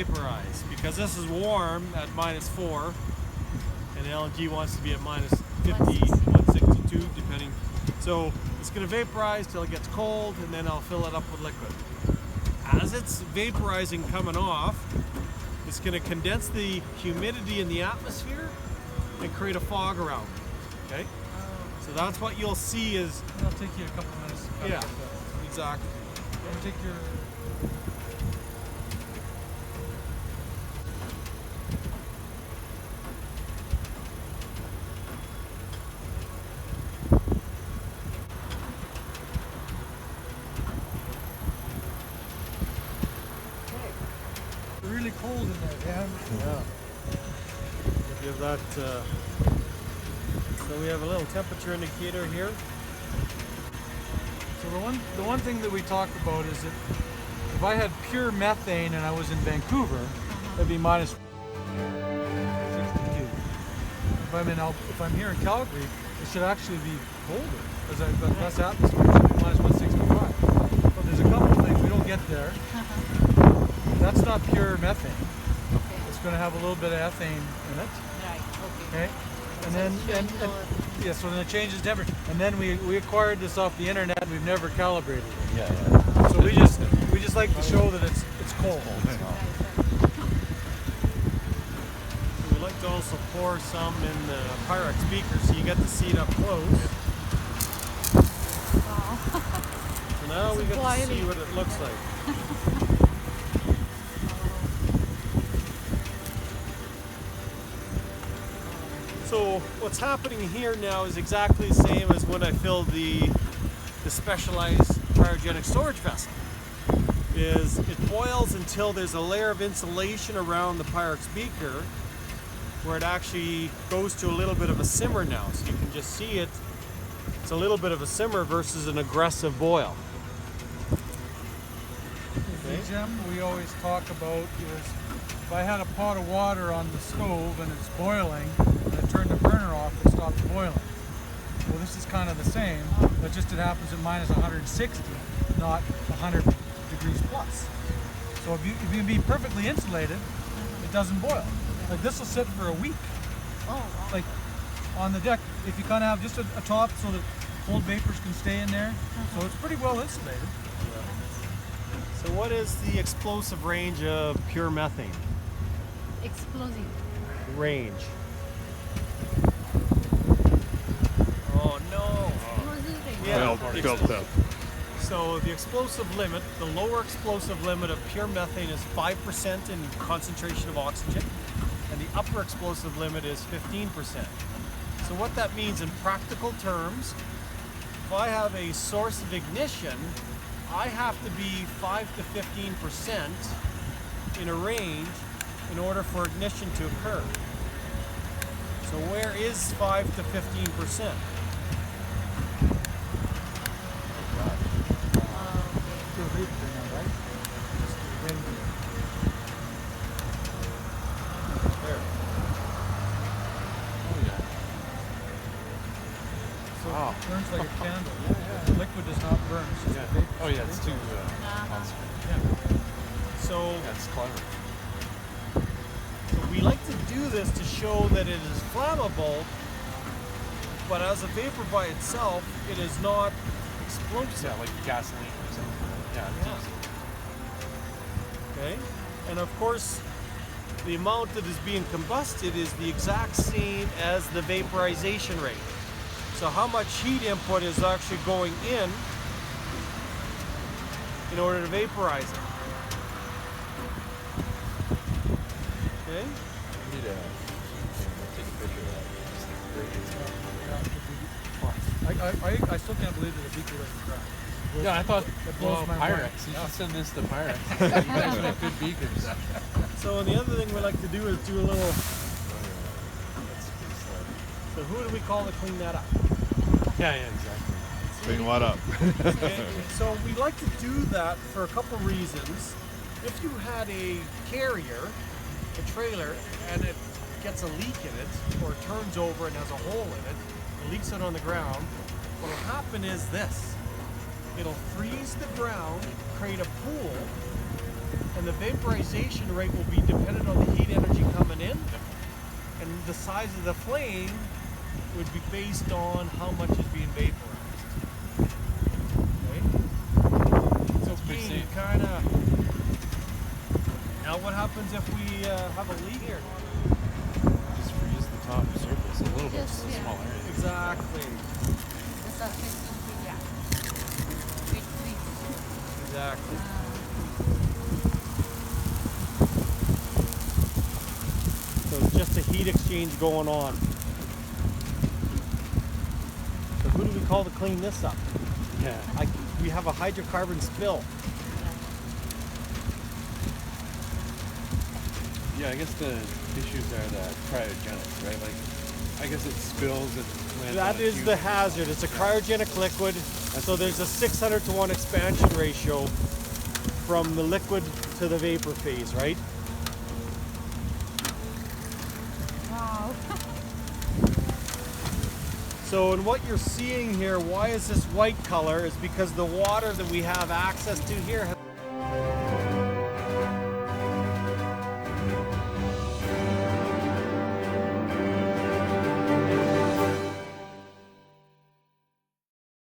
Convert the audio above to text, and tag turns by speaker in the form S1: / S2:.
S1: vaporize because this is warm at -4 and the LNG wants to be at -50, 162 depending. So it's going to vaporize till it gets cold and then I'll fill it up with liquid. As it's vaporizing coming off, it's going to condense the humidity in the atmosphere and create a fog around it. Okay? So that's what you'll see is...
S2: It'll take you a couple minutes to cut it.
S1: Exactly.
S2: Take your... Really cold in there, Dan.
S1: Yeah. Give that. So we have a little temperature indicator here.
S2: So the one thing that we talked about is that if I had pure methane and I was in Vancouver, that'd be -62. If I'm here in Calgary, it should actually be colder because I've got less atmosphere. It should be -165. But there's a couple of things we don't get there. That's not pure methane.
S3: Okay.
S2: It's going to have a little bit of ethane in it.
S3: Right.
S2: Okay. And then yeah, so then it changes temperature. And then we acquired this off the internet and we've never calibrated it.
S4: Yeah.
S2: So we just like to show that it's cold.
S1: We like to also pour some in the Pyrex beaker so you get to see it up close.
S3: Wow.
S1: So now we get to see what it looks like. So what's happening here now is exactly the same as when I filled the specialized cryogenic storage vessel. Is it boils until there's a layer of insulation around the Pyrex beaker where it actually goes to a little bit of a simmer now. So you can just see it. It's a little bit of a simmer versus an aggressive boil.
S2: The gem we always talk about is if I had a pot of water on the stove and it's boiling, and I turn the burner off, it stops boiling. Well, this is kind of the same, but just it happens at -160, not 100 degrees plus. So if you be perfectly insulated, it doesn't boil. Like this will sit for a week.
S3: Oh, wow.
S2: Like on the deck, if you kind of have just a top so that cold vapors can stay in there. So it's pretty well insulated.
S1: So what is the explosive range of pure methane?
S3: Explosive.
S1: Range. Oh no. Yeah.
S4: Built up.
S1: So the explosive limit, the lower explosive limit of pure methane is 5% in concentration of oxygen, and the upper explosive limit is 15%. So what that means in practical terms, if I have a source of ignition, I have to be 5 to 15% in a range in order for ignition to occur. So where is 5 to 15%?
S2: Wow. It burns like a candle. The liquid does not burn. It's just vapor.
S4: Oh yeah, it's too concentrated.
S2: Yeah.
S1: So
S4: That's clever.
S1: we like to do this to show that it is flammable, but as a vapor by itself, it is not explosive.
S4: Yeah, like gasoline or something. Yeah. Diesel.
S1: Okay, and of course, the amount that is being combusted is the exact same as the vaporization rate. So how much heat input is actually going in order to vaporize it? Okay.
S4: We need to take a picture of that.
S2: I still can't believe that a beaker doesn't crack.
S4: Yeah, I thought,
S2: That blows my
S4: Pyrex.
S2: mind.
S4: You should send this to Pyrex. You guys make good beakers.
S1: So the other thing we like to do is do a little. So who do we call to clean that up?
S4: Yeah, exactly.
S5: Clean what up?
S1: Okay, so we like to do that for a couple reasons. If you had a carrier, a trailer, and it gets a leak in it, or it turns over and has a hole in it, and leaks it on the ground, what will happen is this. It'll freeze the ground, create a pool, And the vaporization rate will be dependent on the heat energy coming in, and the size of the flame would be based on how much is being vaporized. Okay? So
S4: pretty
S1: again,
S4: safe.
S1: kind of. Now, what happens if we have a leak here?
S4: Just freeze the top surface a little bit,
S3: Just,
S4: just a
S3: yeah.
S4: small area.
S1: Exactly.
S3: The surface will be, yeah. Bit weak.
S1: Exactly. So it's just a heat exchange going on. So who do we call to clean this up?
S4: Yeah.
S1: We have a hydrocarbon spill.
S4: Yeah, I guess the issues are the cryogenics, right? Like, I guess it spills and lands
S1: That
S4: on a
S1: is
S4: tube.
S1: the hazard. It's a cryogenic liquid. So there's a 600 to 1 expansion ratio from the liquid to the vapor phase, right?
S3: Wow.
S1: So in what you're seeing here, why is this white color? Is because the water that we have access to here has